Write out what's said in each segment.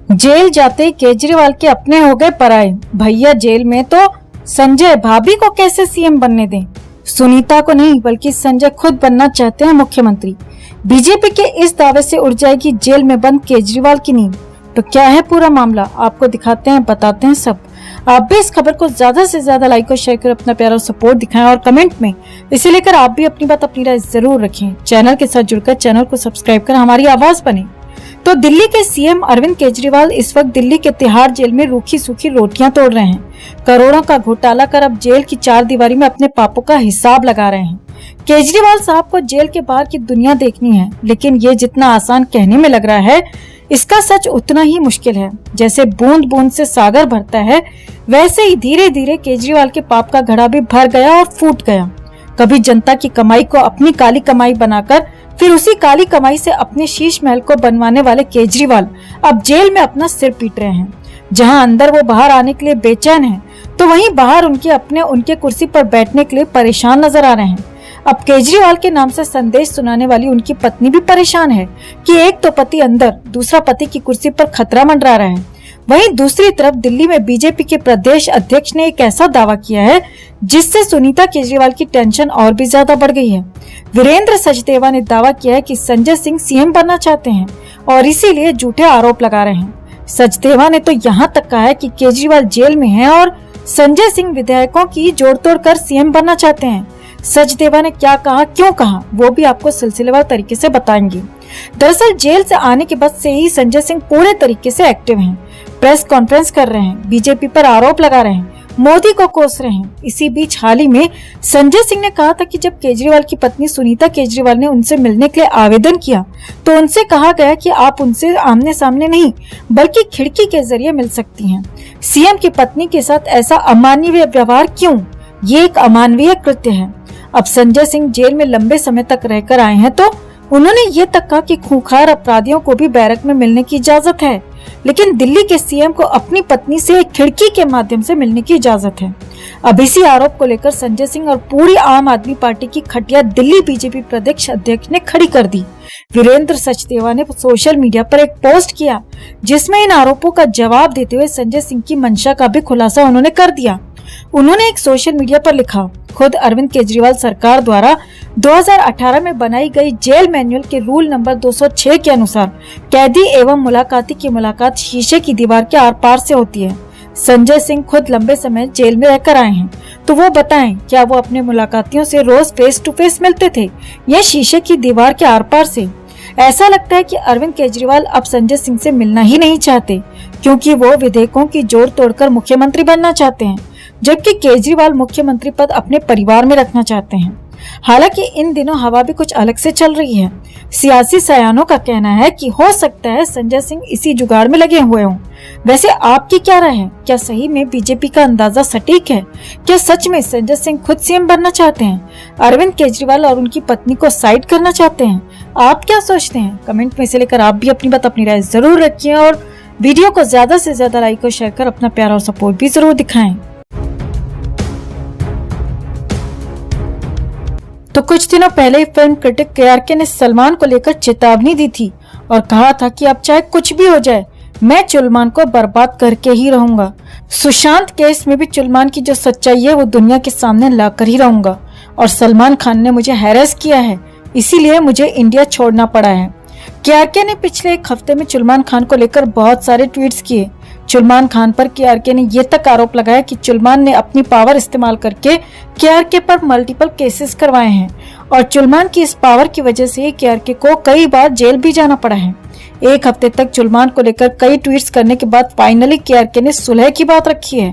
Jail जाते केजरीवाल के अपने हो गए पराये। भैया जेल में तो संजय भाभी को कैसे सीएम बनने दें। सुनीता को नहीं बल्कि संजय खुद बनना चाहते हैं मुख्यमंत्री। बीजेपी के इस दावे से उड़ जाएगी जेल में बंद केजरीवाल की नींद। तो क्या है पूरा मामला, आपको दिखाते हैं, बताते हैं सब। आप भी इस खबर को ज्यादा से ज्यादा लाइक और शेयर कर अपना प्यारा सपोर्ट दिखाएं और कमेंट में इसे लेकर आप भी अपनी बात, अपनी राय जरूर रखें। चैनल के साथ जुड़कर चैनल को सब्सक्राइब कर हमारी आवाज बने। तो दिल्ली के सीएम अरविंद केजरीवाल इस वक्त दिल्ली के तिहाड़ जेल में रूखी सूखी रोटियां तोड़ रहे हैं। करोड़ों का घोटाला कर अब जेल की चारदीवारी में अपने पापों का हिसाब लगा रहे हैं। केजरीवाल साहब को जेल के बाहर की दुनिया देखनी है, लेकिन ये जितना आसान कहने में लग रहा है, इसका सच उतना ही मुश्किल है। जैसे बूंद बूंद से सागर भरता है, वैसे ही धीरे धीरे केजरीवाल के पाप का घड़ा भी भर गया और फूट गया। कभी जनता की कमाई को अपनी काली कमाई बनाकर फिर उसी काली कमाई से अपने शीश महल को बनवाने वाले केजरीवाल अब जेल में अपना सिर पीट रहे हैं। जहां अंदर वो बाहर आने के लिए बेचैन हैं, तो वहीं बाहर उनके कुर्सी पर बैठने के लिए परेशान नजर आ रहे हैं। अब केजरीवाल के नाम से संदेश सुनाने वाली उनकी पत्नी भी परेशान है कि एक तो पति अंदर, दूसरा पति की कुर्सी पर खतरा मंडरा रहा है। वहीं दूसरी तरफ दिल्ली में बीजेपी के प्रदेश अध्यक्ष ने एक ऐसा दावा किया है जिससे सुनीता केजरीवाल की टेंशन और भी ज्यादा बढ़ गई है। वीरेंद्र सचदेवा ने दावा किया है कि संजय सिंह सीएम बनना चाहते हैं और इसीलिए झूठे आरोप लगा रहे हैं। सचदेवा ने तो यहाँ तक कहा है कि केजरीवाल जेल में हैं और संजय सिंह विधायकों की जोड़ तोड़ कर सीएम बनना चाहते हैं। सचदेवा ने क्या कहा, क्यों कहा, वो भी आपको सिलसिलेवार तरीके से बताएंगे। दरअसल जेल से आने के बाद से ही संजय सिंह पूरे तरीके से एक्टिव हैं। प्रेस कॉन्फ्रेंस कर रहे हैं, बीजेपी पर आरोप लगा रहे हैं, मोदी को कोस रहे हैं। इसी बीच हाल ही में संजय सिंह ने कहा था कि जब केजरीवाल की पत्नी सुनीता केजरीवाल ने उनसे मिलने के लिए आवेदन किया तो उनसे कहा गया कि आप उनसे आमने सामने नहीं बल्कि खिड़की के जरिए मिल सकती हैं। सीएम की पत्नी के साथ ऐसा अमानवीय व्यवहार क्यों? ये एक अमानवीय कृत्य है। अब संजय सिंह जेल में लंबे समय तक रहकर आए हैं तो उन्होंने ये तक कहा कि खूंखार अपराधियों को भी बैरक में मिलने की इजाजत है, लेकिन दिल्ली के सीएम को अपनी पत्नी से एक खिड़की के माध्यम से मिलने की इजाजत है। अब इसी आरोप को लेकर संजय सिंह और पूरी आम आदमी पार्टी की खटिया दिल्ली बीजेपी प्रदेश अध्यक्ष ने खड़ी कर दी। वीरेंद्र सचदेवा ने सोशल मीडिया पर एक पोस्ट किया जिसमें इन आरोपों का जवाब देते हुए संजय सिंह की मंशा का भी खुलासा उन्होंने कर दिया। उन्होंने एक सोशल मीडिया पर लिखा, खुद अरविंद केजरीवाल सरकार द्वारा 2018 में बनाई गई जेल मैनुअल के रूल नंबर 206 के अनुसार कैदी एवं मुलाकाती की मुलाकात शीशे की दीवार के आर पार से होती है। संजय सिंह खुद लंबे समय जेल में रहकर आए हैं, तो वो बताएं क्या वो अपने मुलाकातियों से रोज फेस टू फेस मिलते थे या शीशे की दीवार के आर पार से? ऐसा लगता है कि अरविंद केजरीवाल अब संजय सिंह से मिलना ही नहीं चाहते, क्योंकि वो विधेयकों की जोड़ तोड़कर मुख्यमंत्री बनना चाहते हैं, जबकि केजरीवाल मुख्यमंत्री पद अपने परिवार में रखना चाहते हैं। हालांकि इन दिनों हवा भी कुछ अलग से चल रही है। सियासी सयानों का कहना है कि हो सकता है संजय सिंह इसी जुगाड़ में लगे हुए हों। वैसे आपकी क्या राय है? क्या सही में बीजेपी का अंदाजा सटीक है? क्या सच में संजय सिंह खुद सीएम बनना चाहते हैं? अरविंद केजरीवाल और उनकी पत्नी को साइड करना चाहते हैं? आप क्या सोचते हैं? कमेंट में से लेकर आप भी अपनी बात, अपनी राय जरूर रखिए और वीडियो को ज्यादा से ज्यादा लाइक और शेयर कर अपना प्यार और सपोर्ट भी जरूर दिखाएं। तो कुछ दिनों पहले फिल्म क्रिटिक केआरके ने सलमान को लेकर चेतावनी दी थी और कहा था कि अब चाहे कुछ भी हो जाए, मैं चुलमान को बर्बाद करके ही रहूंगा। सुशांत केस में भी चुलमान की जो सच्चाई है वो दुनिया के सामने लाकर ही रहूंगा और सलमान खान ने मुझे हैरेस किया है, इसीलिए मुझे इंडिया छोड़ना पड़ा है। केआरके ने पिछले एक हफ्ते में चुलमान खान को लेकर बहुत सारे ट्वीट्स किए। चुलमान खान पर केआरके ने ये तक आरोप लगाया कि चुलमान ने अपनी पावर इस्तेमाल करके केआरके पर मल्टीपल केसेस करवाए हैं और चुलमान की इस पावर की वजह से केआरके को कई बार जेल भी जाना पड़ा है। एक हफ्ते तक चुलमान को लेकर कई ट्वीट्स करने के बाद फाइनली केआरके ने सुलह की बात रखी है।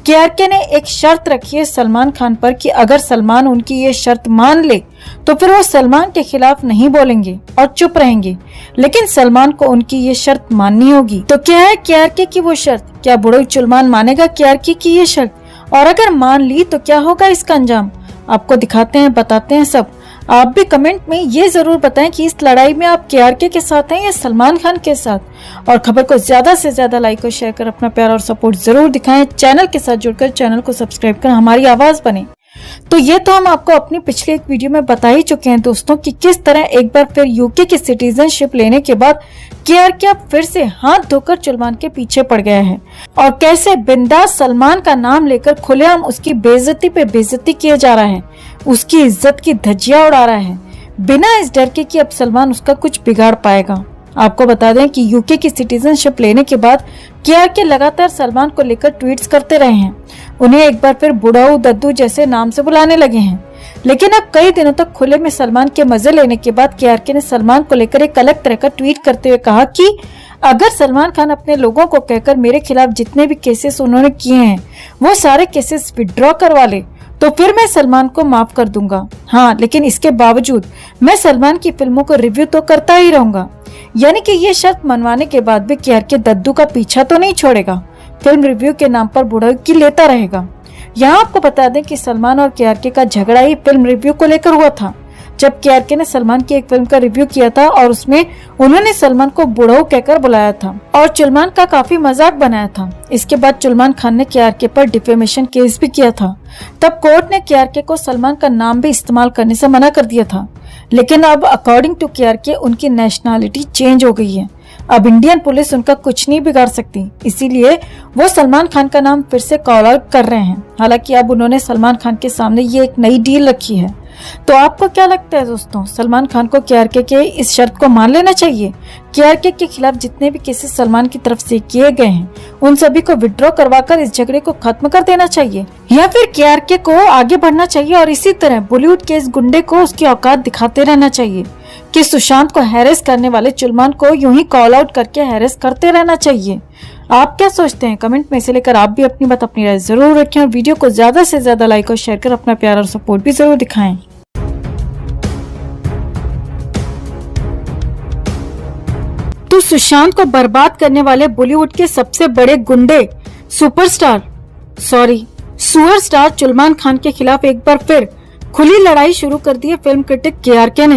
केआरके ने एक शर्त रखी है सलमान खान पर कि अगर सलमान उनकी ये शर्त मान ले तो फिर वो सलमान के खिलाफ नहीं बोलेंगे और चुप रहेंगे, लेकिन सलमान को उनकी ये शर्त माननी होगी। तो क्या है केआरके की वो शर्त? क्या बुड़ोई चुलमान मानेगा केआरके की ये शर्त? और अगर मान ली तो क्या होगा इसका अंजाम? आपको दिखाते हैं, बताते हैं सब। आप भी कमेंट में ये जरूर बताएं कि इस लड़ाई में आप केआरके के साथ हैं या सलमान खान के साथ। और खबर को ज्यादा से ज्यादा लाइक और शेयर कर अपना प्यार और सपोर्ट जरूर दिखाएं। चैनल के साथ जुड़कर चैनल को सब्सक्राइब कर हमारी आवाज बने। तो ये तो हम आपको अपनी पिछली एक वीडियो में बता ही चुके हैं दोस्तों कि किस तरह एक बार फिर यूके की सिटीजनशिप लेने के बाद केआरके अब फिर से हाथ धोकर सलमान के पीछे पड़ गया है और कैसे बिंदास सलमान का नाम लेकर खुलेआम उसकी बेइज्जती पे बेइज्जती किया जा रहा है, उसकी इज्जत की धज्जियां उड़ा रहा है बिना इस डर के कि अब सलमान उसका कुछ बिगाड़ पाएगा। आपको बता दें कि यूके की सिटीजनशिप लेने के बाद केआरके लगातार सलमान को लेकर ट्वीट्स करते रहे हैं। उन्हें एक बार फिर बुढ़ाऊ दद्दू जैसे नाम से बुलाने लगे हैं। लेकिन अब कई दिनों तक खुले में सलमान के मजे लेने के बाद केआरके ने सलमान को लेकर एक अलग तरह का ट्वीट करते हुए कहा कि अगर सलमान खान अपने लोगों को कहकर मेरे खिलाफ जितने भी केसेस उन्होंने किए हैं वो सारे केसेस विड्रॉ करवा ले तो फिर मैं सलमान को माफ कर दूंगा। हाँ, लेकिन इसके बावजूद मैं सलमान की फिल्मों को रिव्यू तो करता ही रहूंगा। यानी कि ये शर्त मनवाने के बाद भी केआरके दद्दू का पीछा तो नहीं छोड़ेगा, फिल्म रिव्यू के नाम पर बुड़की लेता रहेगा। यहाँ आपको बता दें कि सलमान और केआरके का झगड़ा ही फिल्म रिव्यू को लेकर हुआ था, जब केआरके ने सलमान की एक फिल्म का रिव्यू किया था और उसमें उन्होंने सलमान को बुढ़ऊ कहकर बुलाया था और सलमान का काफी मजाक बनाया था। इसके बाद सलमान खान ने केआरके पर डिफेमेशन केस भी किया था। तब कोर्ट ने केआरके को सलमान का नाम भी इस्तेमाल करने से मना कर दिया था। लेकिन अब अकॉर्डिंग टू केआरके उनकी नेशनैलिटी चेंज हो गई है। अब इंडियन पुलिस उनका कुछ नहीं बिगाड़ सकती, इसीलिए वो सलमान खान का नाम फिर से कॉल आउट कर रहे हैं। हालांकि अब उन्होंने सलमान खान के सामने ये एक नई डील रखी है। तो आपको क्या लगता है दोस्तों, सलमान खान को केआरके के इस शर्त को मान लेना चाहिए? केआरके के खिलाफ जितने भी केसेस सलमान की तरफ से किए गए हैं उन सभी को विड्रॉ करवाकर इस झगड़े को खत्म कर देना चाहिए, या फिर केआरके को आगे बढ़ना चाहिए और इसी तरह बॉलीवुड के इस गुंडे को उसकी औकात दिखाते रहना चाहिए कि सुशांत को हैरेस करने वाले सलमान को यूं ही कॉल आउट करके हैरेस करते रहना चाहिए? आप क्या सोचते हैं? कमेंट में से लेकर आप भी अपनी बात अपनी राय जरूर रखें और वीडियो को ज्यादा से ज्यादा लाइक और शेयर कर अपना प्यार और सपोर्ट भी जरूर दिखाएं। तो सुशांत को बर्बाद करने वाले बॉलीवुड के सबसे बड़े गुंडे सुअर स्टार सलमान खान के खिलाफ एक बार फिर खुली लड़ाई शुरू कर दी है फिल्म क्रिटिक केआरके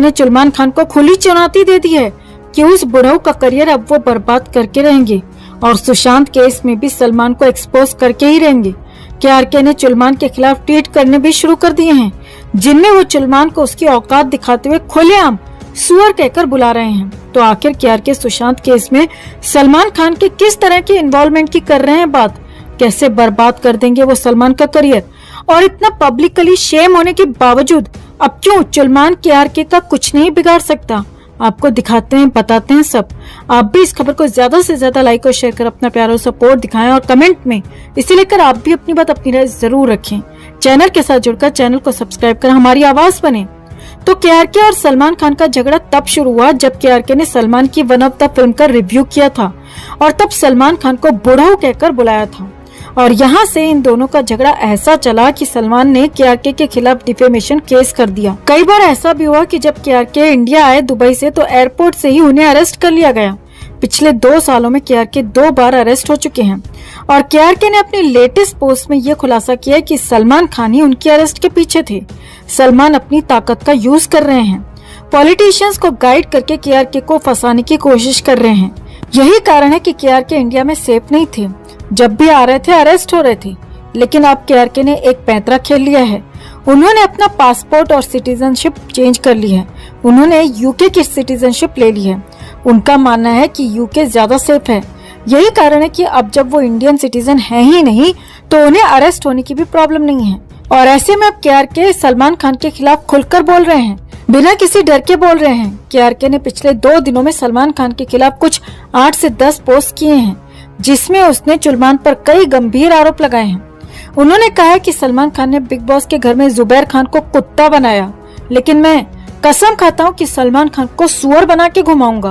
ने सलमान खान को खुली चुनौती दे दी है कि उस बुढ़ऊ का करियर अब वो बर्बाद करके रहेंगे और सुशांत केस में भी सलमान को एक्सपोज करके ही रहेंगे। केआरके ने सलमान के खिलाफ ट्वीट करने भी शुरू कर दिए हैं, जिनमें वो सलमान को उसकी औकात दिखाते हुए खुलेआम सुअर कहकर बुला रहे हैं। तो आखिर केआरके सुशांत केस में सलमान खान के किस तरह की इन्वॉल्वमेंट की कर रहे हैं बात? कैसे बर्बाद कर देंगे वो सलमान का करियर? और इतना पब्लिकली शेम होने के बावजूद अब क्यों सलमान केआरके का कुछ नहीं बिगाड़ सकता? आपको दिखाते हैं, बताते हैं सब। आप भी इस खबर को ज्यादा से ज्यादा लाइक और शेयर कर अपना प्यार और सपोर्ट दिखाएं और कमेंट में इसे लेकर आप भी अपनी बात अपनी राय जरूर रखें। चैनल के साथ जुड़कर चैनल को सब्सक्राइब कर हमारी आवाज बने। तो केआरके और सलमान खान का झगड़ा तब शुरू हुआ जब केआरके ने सलमान की वन ऑफ द फिल्म का रिव्यू किया था और तब सलमान खान को बुढ़ऊ कहकर बुलाया था और यहाँ से इन दोनों का झगड़ा ऐसा चला कि सलमान ने केआरके के खिलाफ डिफेमेशन केस कर दिया। कई बार ऐसा भी हुआ कि जब केआरके इंडिया आए दुबई से तो एयरपोर्ट से ही उन्हें अरेस्ट कर लिया गया। पिछले 2 सालों में केआरके 2 बार अरेस्ट हो चुके हैं और केआरके ने अपनी लेटेस्ट पोस्ट में ये खुलासा किया कि सलमान खान ही उनकी अरेस्ट के पीछे थे। सलमान अपनी ताकत का यूज कर रहे हैं, पॉलिटिशियंस को गाइड करके केआरके को फंसाने की कोशिश कर रहे हैं। यही कारण है कि केआरके इंडिया में सेफ नहीं थे, जब भी आ रहे थे अरेस्ट हो रहे थे। लेकिन अब केआरके ने एक पैंतरा खेल लिया है। उन्होंने अपना पासपोर्ट और सिटीजनशिप चेंज कर ली है। उन्होंने यूके की सिटीजनशिप ले ली है। उनका मानना है कि यूके ज्यादा सेफ है। यही कारण है कि अब जब वो इंडियन सिटीजन है ही नहीं तो उन्हें अरेस्ट होने की भी प्रॉब्लम नहीं है। और ऐसे में अब केआरके सलमान खान के खिलाफ खुलकर बोल रहे हैं, बिना किसी डर के बोल रहे हैं। केआरके ने पिछले 2 दिनों में सलमान खान के खिलाफ कुछ 8 से 10 पोस्ट किए हैं, जिसमें उसने सलमान पर कई गंभीर आरोप लगाए हैं। उन्होंने कहा है कि सलमान खान ने बिग बॉस के घर में जुबैर खान को कुत्ता बनाया, लेकिन मैं कसम खाता हूँ कि सलमान खान को सुअर बना के घुमाऊंगा।